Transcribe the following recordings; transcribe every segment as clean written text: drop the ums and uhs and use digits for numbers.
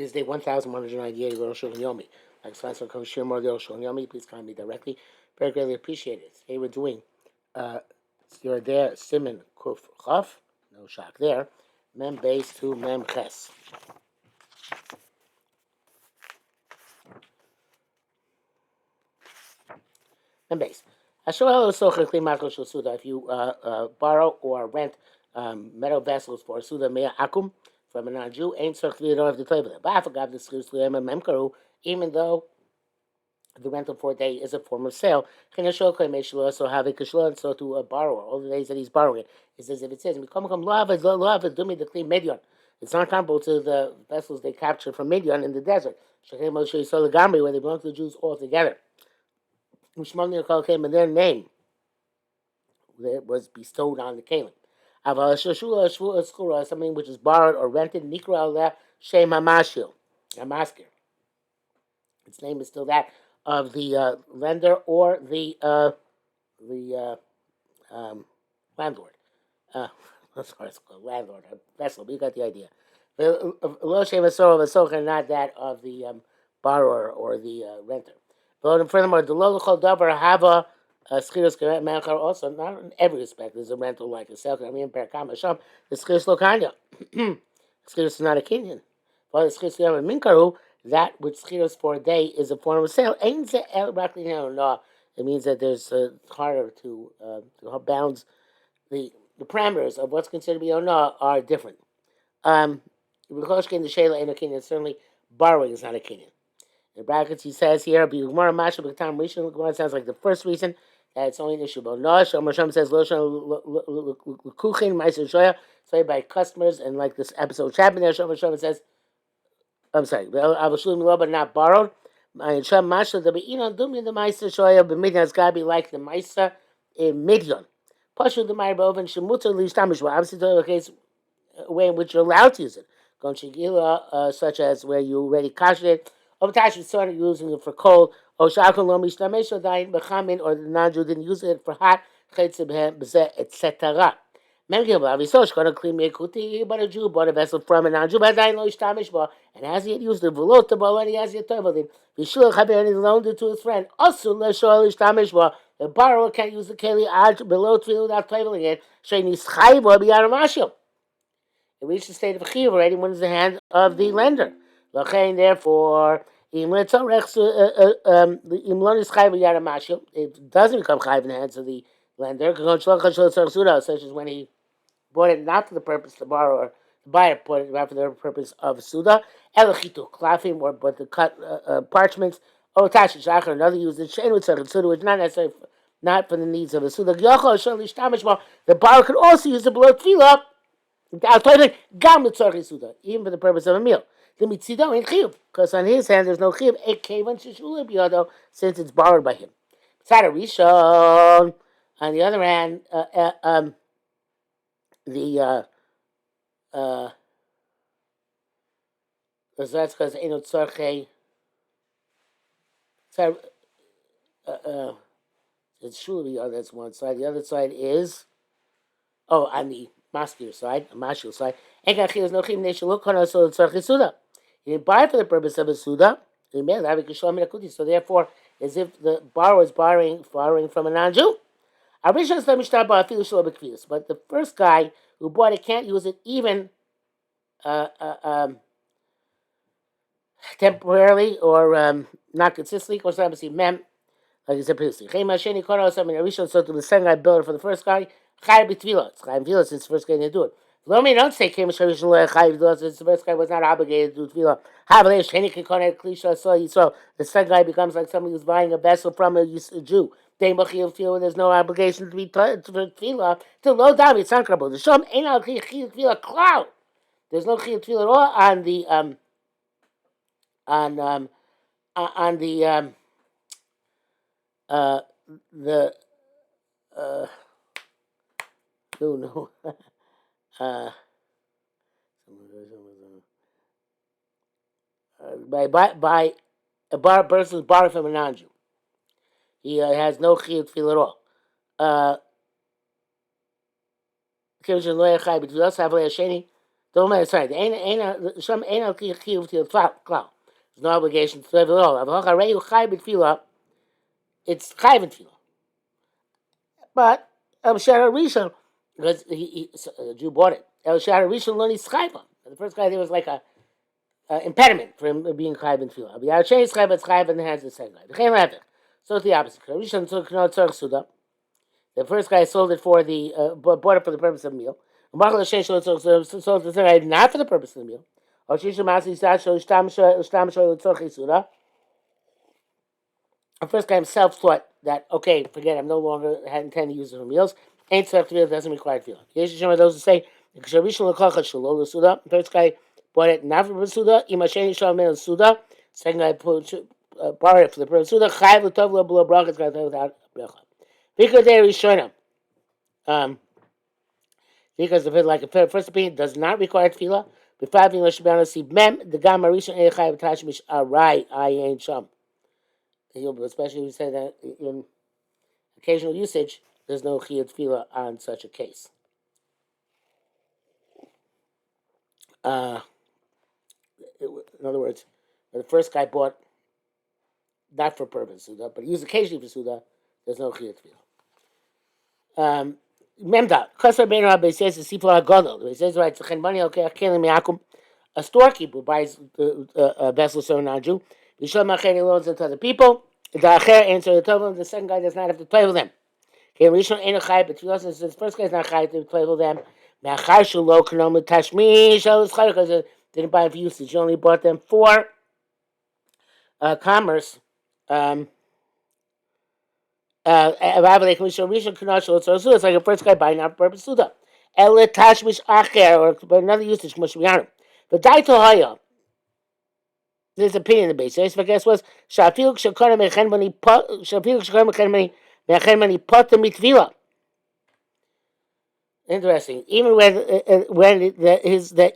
This day 1198 Rosh Yomi. Like Svasa Koshir Mor Rosh Yomi, please contact me directly. Very greatly appreciated. Today we're doing you're there, Simon Kuf Chaf, no shock there. Mem base to Mem Ches. Mem base. If you borrow or rent metal vessels for Suda Mea Akum from a non-Jew, ain't circling, you don't have to play with it. But I forgot this even though the rental for a day is a form of sale. So have a kishla, and so to a borrower, all the days that he's borrowing it, it's as if it says, it's not comparable to the vessels they captured from Midian in the desert, where they belong to the Jews altogether. And their name that was bestowed on the Canaan. Something which is borrowed or rented, Nikra Shem Hamashil, Hamaskir. Its name is still that of the lender or the landlord. Sorry, it's called landlord, a vessel, but you got the idea. Not that of the borrower or the renter. But furthermore, the local davar hava schiros manchar also not in every respect is a rental like a sale. I mean, per kama sham the schiros lokanya. Schiros is not a Kenyan. But the schiros minkaru, that which schiros for a day is a form of sale. Ain't no. It means that there's harder to bounds the parameters of what's considered to be ona are different. Certainly borrowing is not a Kenyan. In brackets, he says here, Gemara sounds like the first reason that it's only an issue. But no, Shomer says, so by customers, and like this episode happened there, Shomer says, I'm sorry, but not borrowed. It's got to be like the Maisa in Midian. Obviously, the case way in which you're allowed to use it. Such as where you already kashed it. Over time, you started using it for cold. Or the non-Jew didn't use it for hot, etc. But a Jew bought a vessel from a non-Jew, and as he had used it, and he has it, he loaned it to his friend. Also, the borrower can't use the keli below without toiling it. It reached the state of chiyuv already when it's the hand of the lender. Therefore, it doesn't become chayiv in the hands of the lender, such as when he bought it not for the purpose to borrow, or the buyer bought it not for the purpose of suda, klafim, or but to cut parchments, or another usage, which is not necessary, not for the needs of the suda. The borrower could also use it below tefillah, even for the purpose of a meal. Because on his hand there's no chiyuv, since it's borrowed by him. On the other hand, that's because enot tzarchei. It's shuli. That's one side. The other side is on the maskir side, a mashil side. He didn't buy it for the purpose of a suda. So therefore, as if the borrower is borrowing from a non-Jew. But the first guy who bought it can't use it even temporarily or not consistently. Like I said previously. So the second guy built it for the first guy. It's chayiv since the first guy didn't do it. Don't say since the first guy was not obligated to do tefillah. So the second guy becomes like somebody who's buying a vessel from a Jew. There's no obligation to be tefillah. To low down, it's not credible. The shom ain't al tefillah cloud. There's no tefillah at all on the by a person's borrowing from a non-Jew. He has no chiyuv tefillah at all. Sorry, the Sham ain't a chiyuv to the cloud. There's no obligation to live at all. It's chayv tefillah. But El Shara Rishon, because the Jew bought it. El Shara Rishon learned chayva. The first guy there was like a impediment for him being chayv and tefillah. The Arshei is chayv, it's chayv, and has the second guy. The Chaim Levich. So it's the opposite. Rishon took no tzarch suda. The first guy sold it for the bought it for the purpose of a meal. Sold the second guy not for the purpose of the meal. The first guy himself thought that, okay, forget it, I'm no longer had intended to use it for meals. Ain't tzarech tefillah, doesn't require tefillah. Yesh Hashem are those who say, the first guy bought it not for the suda. Second guy borrowed it for the purpose of suda. Chayv l'tov lo below bracha. It's got to do without bracha. Because they Rishona. Because the first opinion does not require tefillah. B'five English see mem the gam arishon eichai v'tashmish arai ayin sham. Especially if you say that in occasional usage, there's no chiyuv tefillah on such a case. In other words, the first guy bought not for purpose suda, but used occasionally for suda. There's no chiyuv tefillah. Memda, Kasar Ben Rabbi says the Sifla Gadol. He says right, a storekeeper buys a vessel so non-Jew. Yishol Macheni loans it to other people. The Acher answer the Tovim. The second guy does not have to play with them. Okay, Rishon ain't a chai, but he also says the first guy is not chai to play with them. Machar shelo kanom tashmish because it didn't buy them for usage. You only bought them for commerce. It's like a first guy buying out purpose suda. Or another usage must be honored. But Daito there's opinion in the base. So his guess was Shafil Shakana Mechenmani Mitvila. Interesting. Even when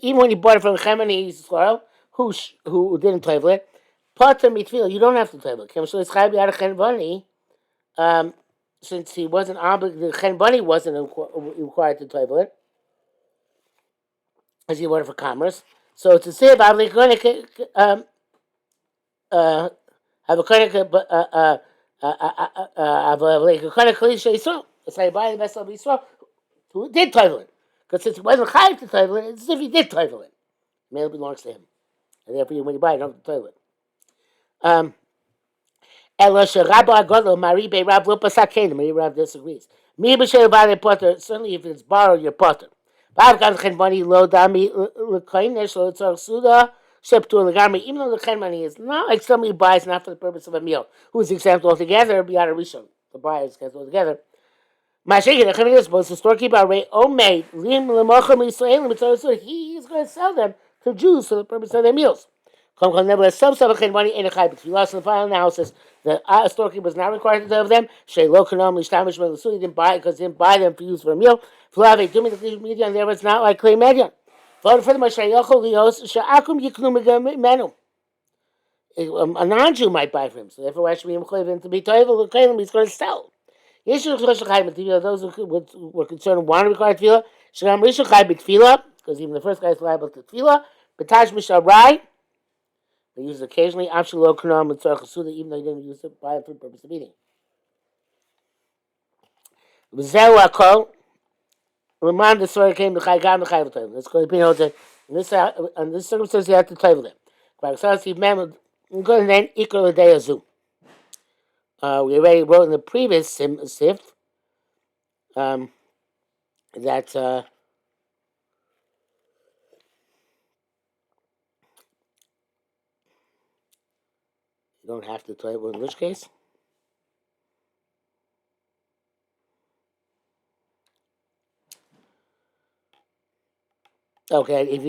even when he bought it from Chemani Yisrael, who didn't play with it, Potter Mitvila, you don't have to play with it. Since he wasn't obligated, the Chen Bunny wasn't required to play with it, as he wanted for commerce. So to say about have a cliche Yisrael. It's like buying the vessel of Yisrael who did play with it, because since he wasn't chayav to play with it, it's as if he did play with it. The mail belongs to him, and therefore when you buy it, you don't have to play with it. Rav disagrees. Certainly if it's borrowed, you're potter. Even though the chen money is not like somebody buys not for the purpose of a meal, who's exempt altogether, beyond a rishon. The buyer is exempt altogether. The storekeeper, he's going to sell them to Jews for the purpose of their meals. Nevertheless, some money in a chai, but if you lost in the final analysis, the storekeeper was not required to serve them. He didn't buy it because he didn't buy them for use for a meal. And therefore it's not like clay median. A non-Jew might buy from him, so therefore why should we him to be toivel? He's going to sell. Those who were concerned and want to require tefillah, because even the first guy is liable to tefillah. They use it occasionally, even though he didn't use it by for the purpose of eating. Remind the story came to Chaygam the Chayv. Let's go to in this circumstance you have to play with it. We already wrote in the previous sif that you don't have to play with, in which case? Okay, if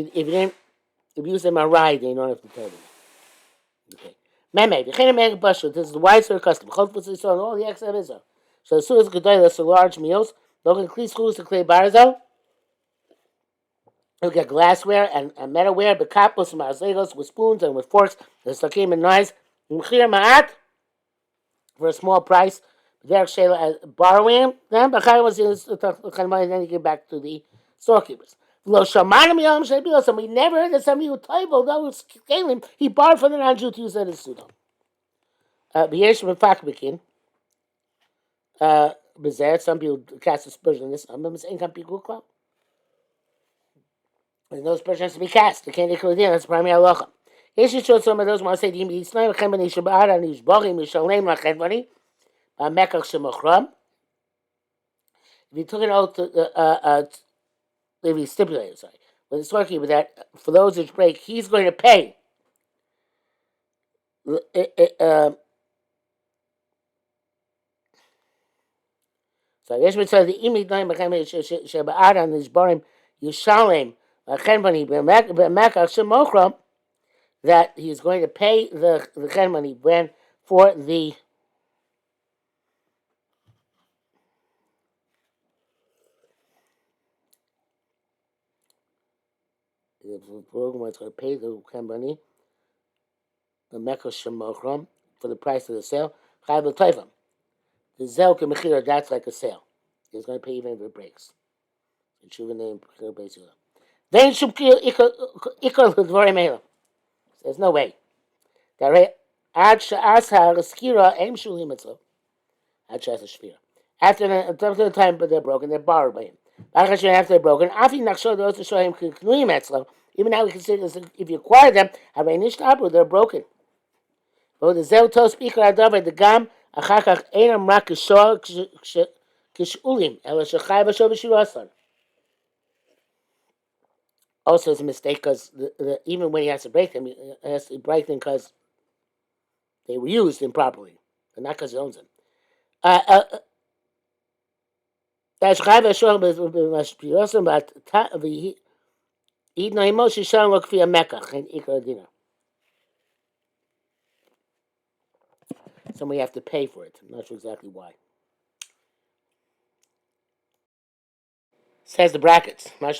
you say my ride, then you don't have to play with it. Okay. This is the widespread custom. All the extra of Israel. So as soon as Gedolos for large meals, local clay schools to clay barzel. You'll get glassware and metalware, bekapos and marzegos with spoons and with forks, and sakim and knives. Ma'at for a small price. Borrowing them, but then you give back to the storekeepers. And we never heard that somebody who toivel, those kalim, he borrowed from the non-Jew to use that as pseudo. B'yesh b'fakbikin. Bezeh, some people cast aspersion on this. There's no aspersion has to be cast. The can't include in. That's primary halacha. Yes, you showed some of those want to say the Yisrael Chemani Shabbat and Yishborim Yishalem Lachevani Mekach Shemachram. If you took an oath, if he stipulated, sorry, but it's working with that for those which break, he's going to pay. So yes, we said the imid nine Shabbat and Yishborim Yishalem Lachevani Mekach Shemachram, that he's going to pay the Chemani when for the the program is going to pay the company the Mecca Shemochram for the price of the sale. Chayv l'toivim. The zel k'mechira, that's like a sale. He's going to pay even if it breaks. Then shum ikar l'dvarim elam. There's no way. Ad she'ashar skira aim shulim etzlo. Ad she'ashar shvira. After the time they're broken, they're borrowed by him. After they're broken, afi nachshor those to show him k'knuim etzlo. Even now we consider if you acquire them, they're broken. But the zel tos ikar adavar the gam achar kach einam rak kishor kishulim ela shechai v'shor v'shirasar. Also, it's a mistake because even when he has to break them, he has to break them because they were used improperly, and not because he owns them. Shechai v'shor v'shirasar, but Id noimo shishan lo kfi mekach and ikar dina. Somebody have to pay for it. I'm not sure exactly why. Says the brackets. Why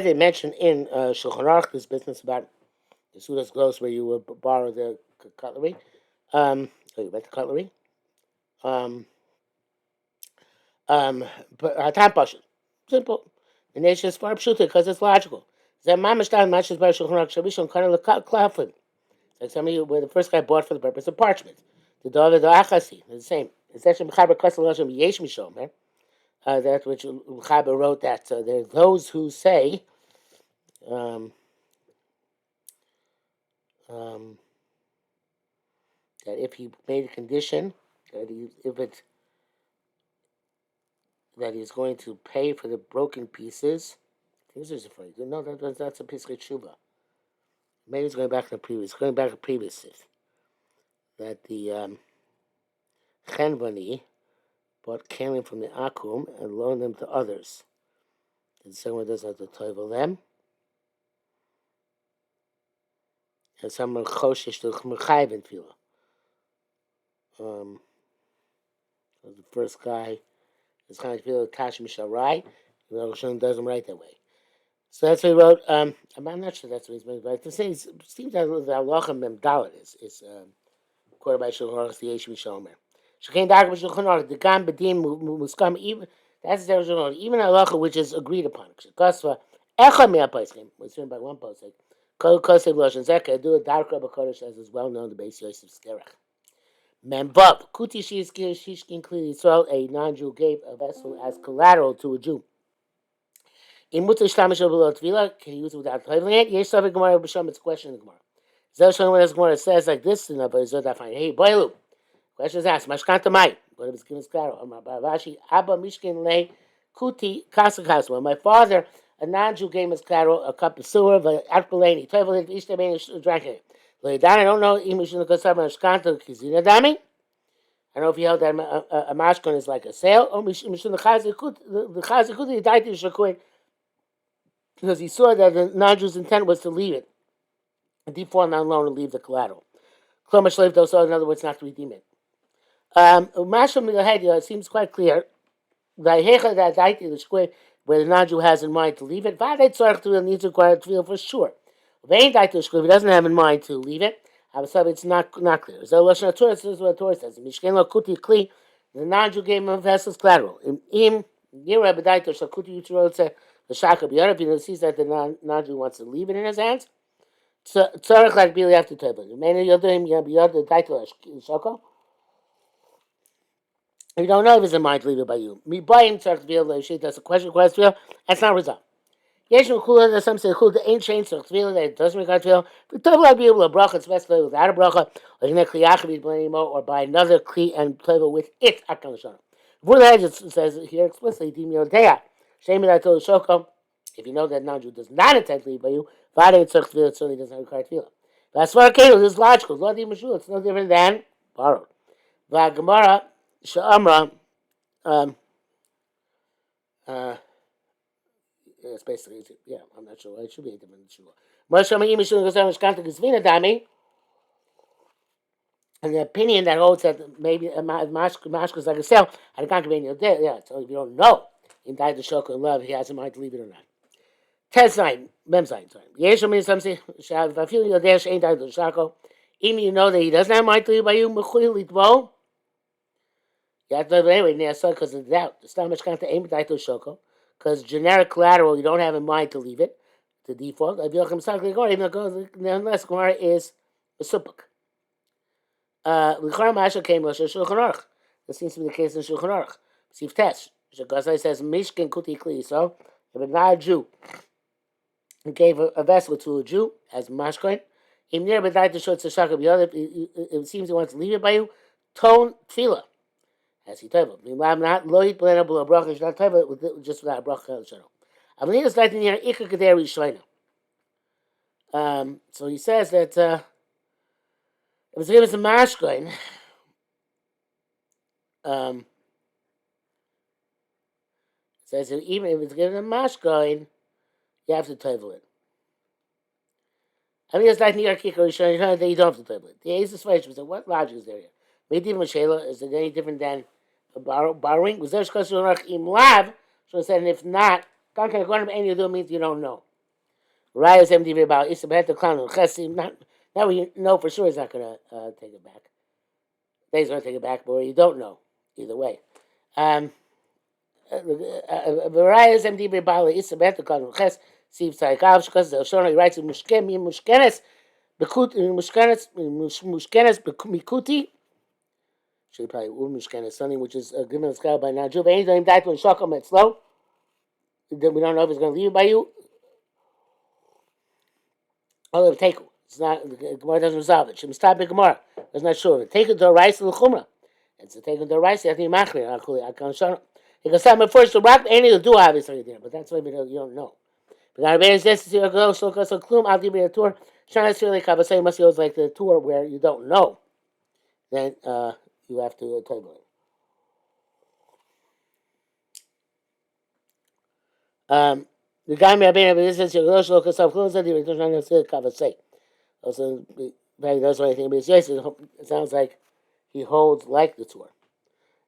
they mention in Shulchan Aruch this business about the Sudas Glos where you would borrow the cutlery. You rent the cutlery. But time passion. Simple. The nation is far pshuta because it's logical. Like somebody where the first guy bought for the purpose of parchment. The David the Achasi, the same. It's actually Mechaber Kasel Lashon Yesh Mishom, that which Mechaber wrote that there are those who say that if he made a condition that that he's going to pay for the broken pieces. This is afraid. No, that's a Pesach Tshuva. Maybe it's going back to the previous. Going back to previous. That the Chenvani bought kalim from the Akum and loaned them to others. And someone doesn't have to toivel them. And someone choshesh to mechayiv in tefillah. The first guy is kind of tefillah Tash Misharai. Rosh doesn't write that way. So that's what he wrote. I'm not sure that's what he's meant, but to say it seems that the halacha memdalit is quoted by Shulchan Aruch the Yesh Mishomer. Shekain Dagam Shulchan Aruch the Gam Bedim Muskam even that's the original even halacha which is agreed upon. Shekasva Echa Me'apaiskim was written by one posek. Kol Kosev Loshen Zeka do a dark Rabbi Kodesh as is well known the Beis Yosef Sterach. Memvav Kuti Shishkin Klili Yisrael a non-Jew gave a vessel as collateral to a Jew. In Mutter Shtamish below Tvila, can you use it without toiling it? Yes, Savik Gemara B'Sham, it's a question in the Gemara. Zel when this Gemara says like this, and but Zod fine. Hey, Boilu. Question is asked. Mashkanta Mai. What is given Skaro? Rashi Abba Mishkin Le Kuti Kasakasma. My father, a non-Jew, gave his cattle a cup of silver, but Atbalani, toivel it, Ishtabane drank it. I don't know, Imishin Kasama Mashkanta Kizina Dami. I don't know if you held that a mashkon is like a sale. Oh, Mishin the Chazikuti died to Shakuin. Because he saw that the non-Jew's intent was to leave it, and default on loan and leave the collateral. Kloma shlev doso, in other words, not to redeem it. It seems quite clear that where the non-Jew has in mind to leave it, needs to acquire to for sure. If he doesn't have in mind to leave it, it's not clear. So this is what the Torah says. The non-Jew gave him a vessel's collateral. Yira Badaito Shakuti Yuchirotse, the Shaka Biyana, if he sees that the non-Jew wants to leave it in his hands, Tzarech like Billy after table. Many Yodim Yabiyad the Daito Shaka. If you don't know if it's a mind to leave it by you. Me buying Tzarech Billy, that's a question, that's not resolved. Yes, Kula, there's some say Kula, the ain't changed to Tefillah, that it doesn't regard Tefillah. But Tefillah be able to bracha, it's best to without a bracha, or you know, Kliyachim anymore, or buy another Kli and Tefillah with it, Akal Shana. Before the Hedge, it says here explicitly, Dim Yodea, Shame that I told Shoko, if you know that non-Jew does not intend to leave by you, Vada Tzach Tefillah, it certainly does not require Tefillah. That's why Kato, this is logical, it's no different than borrowed. Gemara, Sha'amra, um, uh, it's basically, yeah, I'm not sure why it should be a different shul. And the opinion that holds that maybe Mashka is like a cell, and can't be there. Yeah, so if you don't know, in died the shoko in love, he has a mind to leave it or not. Test 9, Mem 9, sorry. Yeshua means something, if I feel you're there, she ain't died the shako. Even you know that he doesn't have a mind to leave by you, Mukhui Litvo. You have to live anyway, because of doubt. It's not much kind to aim at shoko. Because generic collateral, you don't have in mind to leave it, the default. Unless Gemara is a supuk. L'chara Masha came to Shulchan Aruch. This seems to be the case in Shulchan Aruch. Sif Tesh. Shagazai says, Mishkin Kuti Kli. So, if it's not a Jew, he gave a vessel to a Jew as Mashkoin. Im near B'dai to Shot Sashaka B'yod, it seems he wants to leave it by you. Tone Tefillah. As he told him, I'm not loyal, but I'm not bracha. He's not told just without a bracha. I'm going to start in here. Ikka Kaderi Shleina. So he says that if it's given to Mashkoin, says that even if it's given to Mashkoin, you have to tovel it. I mean, it's like New York Kikar Shleina that you don't have to tovel it. The Ace of Switch was what logic is there here? Maybe even Shayla, is it any different than borrowing? Was there im lav? So said, and if not, don't kind of go on any of them means you don't know. Raya is MTV about Isabel the clown and Chesim. Now we know for sure he's not going to take it back. He's going to take it back, but you don't know either way. Raya is MTV about Isabel the clown and Ches. Steve Saikav because the Shona writes in Mushkenes Mikuti. Should probably Mushkenes something which is given as by Najub. Anytime died to Shokam it's slow. Then we don't know if it's going to leave by you. Oh, take it. It's not. The Gemara doesn't resolve it. Shem stop the Gemara. It's not sure. Take it to a rice and the chumrah. It's a take it to a rice. I think machri. I can't show. You can start first to rock. Any of the do obviously there, but that's why you don't know. But our band says to go so klum. I'll give you a tour. Shana really kavasei must go like the tour where you don't know. Then you have to table it. The guy may have been able to say, "You're going to self close." He doesn't say kavasei. Also, that's what I think. But yes, it sounds like he holds like the tour.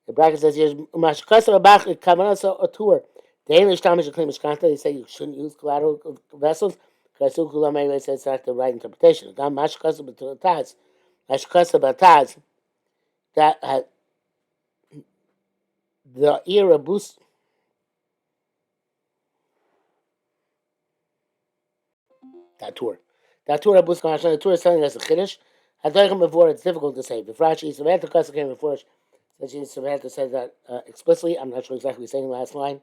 The bracket says here's mashkasa abach kavanasa a tour. The English Talmud should claim mishkanta. They say you shouldn't use collateral vessels. Because Kulam anyway says it's not the right interpretation. Gam mashkasa b'taz, mashkasa b'taz. That the era boost. That tour boost the tour is telling us a chiddush. I told him before it's difficult to say. If Rashi Samantha Kasa came before, Samantha said that explicitly. I'm not sure exactly what he's saying in the last line.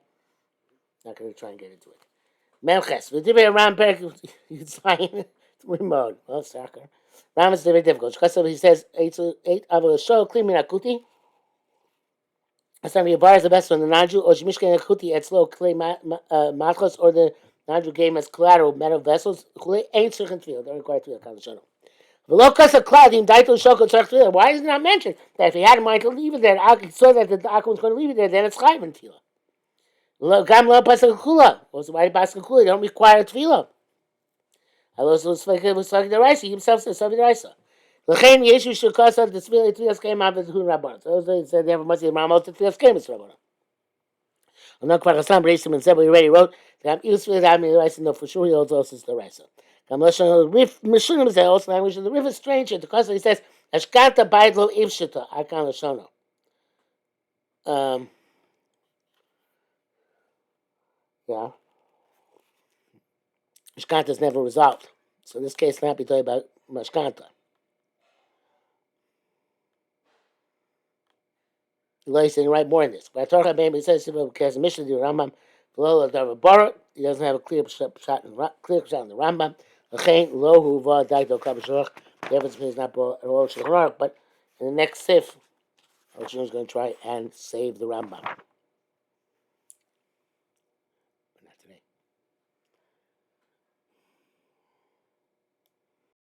Not going to try and get into it. Melches. The debate around Perek Yitzayim. Mode. Well, soccer. Ram is very difficult. He says 8 of a show clean akuti. That's not the bar is the best one. The Naju or Shmishkan akuti at slow clay matchos or the Naju game as collateral metal vessels. Ain't certain field. They're required to be a Kalashano. Why is it not mentioned that if he had in mind to leave it there, saw that the Akum was going to leave it there, then it's Chayv in Tefillah. Gam lo pasuk kula. Also, why pasuk kula? They don't require Tefillah. Also, it's like the Raisa. He himself says something the Raisa. L'chein Yeshu shukasa the Tefillah came out of the Hun Rabban. So they said they have a message. Ramos the Tefillah came as Rabban. I'm not quite a son, but Raisa and Zebra already wrote that I'm used to having the Raisa. No, for sure he holds also the Raisa. Mishunim is also language of the river strange because he says Ashkata Baidlo Ivshita Akan Lashono. Yeah, Mashkanta is never resolved. So in this case, not be talking about Mashkanta. He's saying right more in this. But I talk about maybe it says because the Mishnah the Rambam below the Barak, he doesn't have a shot in the Rambam. L'chein lo huva dagdo kabashorach. The evidence is not brought at all Shulchan Aruch, but in the next sif, Rosh is going to try and save the Rambam.